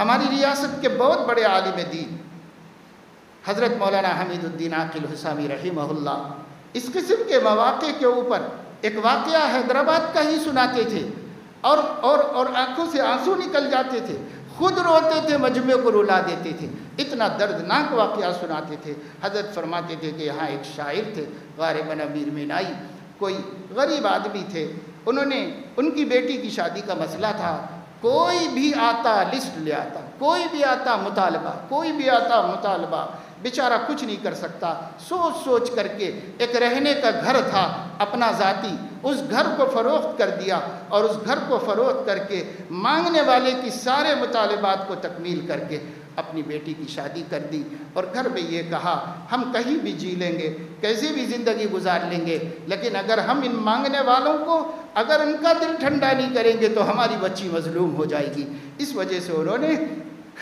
ہماری ریاست کے بہت بڑے عالم دین حضرت مولانا حمید الدین عاقل حسامی رحمہ اللہ اس قسم کے مواقع کے اوپر ایک واقعہ حیدرآباد کا ہی سناتے تھے اور آنکھوں سے آنسو نکل جاتے تھے، خود روتے تھے، مجمع کو رلا دیتے تھے، اتنا دردناک واقعہ سناتے تھے۔ حضرت فرماتے تھے کہ یہاں ایک شاعر تھے غالباً امیر مینائی، کوئی غریب آدمی تھے، ان کی بیٹی کی شادی کا مسئلہ تھا، کوئی بھی آتا لسٹ لے آتا، کوئی بھی آتا مطالبہ، بیچارہ کچھ نہیں کر سکتا، سوچ کر کے ایک رہنے کا گھر تھا اپنا ذاتی، اس گھر کو فروخت کر دیا، اور اس گھر کو فروخت کر کے مانگنے والے کی سارے مطالبات کو تکمیل کر کے اپنی بیٹی کی شادی کر دی، اور گھر میں یہ کہا ہم کہیں بھی جی لیں گے، کیسے بھی زندگی گزار لیں گے، لیکن اگر ہم ان مانگنے والوں کو اگر ان کا دل ٹھنڈا نہیں کریں گے تو ہماری بچی مظلوم ہو جائے گی۔ اس وجہ سے انہوں نے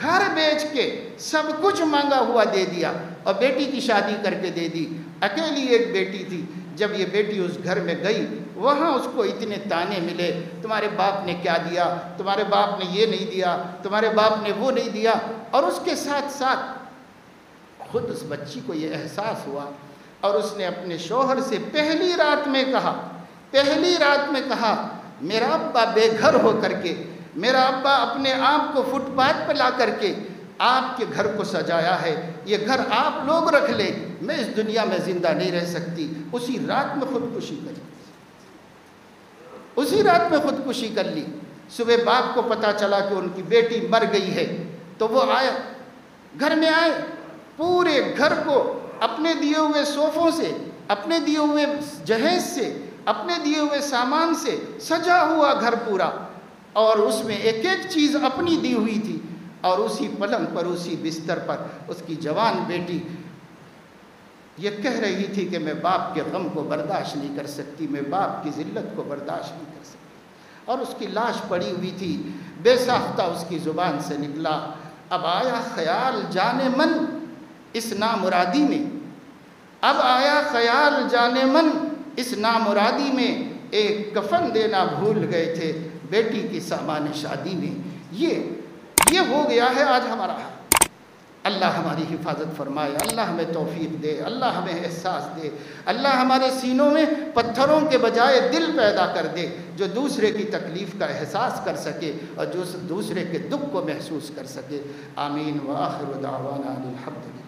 گھر بیچ کے سب کچھ مانگا ہوا دے دیا اور بیٹی کی شادی کر کے دے دی۔ اکیلی ایک بیٹی تھی، جب یہ بیٹی اس گھر میں گئی وہاں اس کو اتنے تانے ملے، تمہارے باپ نے کیا دیا، تمہارے باپ نے یہ نہیں دیا، تمہارے باپ نے وہ نہیں دیا، اور اس کے ساتھ ساتھ خود اس بچی کو یہ احساس ہوا، اور اس نے اپنے شوہر سے پہلی رات میں کہا میرا ابا بے گھر ہو کر کے، میرا ابا اپنے آپ کو فٹ پاتھ پہ لا کر کے آپ کے گھر کو سجایا ہے، یہ گھر آپ لوگ رکھ لیں، میں اس دنیا میں زندہ نہیں رہ سکتی۔ اسی رات میں خودکشی کر لی۔ صبح باپ کو پتا چلا کہ ان کی بیٹی مر گئی ہے تو وہ آئے، گھر میں آئے، پورے گھر کو اپنے دیے ہوئے صوفوں سے، اپنے دیے ہوئے جہیز سے، اپنے دیے ہوئے سامان سے سجا ہوا گھر پورا، اور اس میں ایک ایک چیز اپنی دی ہوئی تھی، اور اسی پلنگ پر، اسی بستر پر اس کی جوان بیٹی یہ کہہ رہی تھی کہ میں باپ کے غم کو برداشت نہیں کر سکتی، میں باپ کی ذلت کو برداشت نہیں کر سکتی، اور اس کی لاش پڑی ہوئی تھی۔ بے ساختہ اس کی زبان سے نکلا، اب آیا خیال جانے من اس نامرادی میں، اب آیا خیال جانے من اس نامرادی میں، ایک کفن دینا بھول گئے تھے بیٹی کی سامان شادی میں۔ یہ ہو گیا ہے آج ہمارا حال۔ اللہ ہماری حفاظت فرمائے، اللہ ہمیں توفیق دے، اللہ ہمیں احساس دے، اللہ ہمارے سینوں میں پتھروں کے بجائے دل پیدا کر دے جو دوسرے کی تکلیف کا احساس کر سکے اور جو دوسرے کے دکھ کو محسوس کر سکے۔ آمین وآخر دعوانا الحمدللہ۔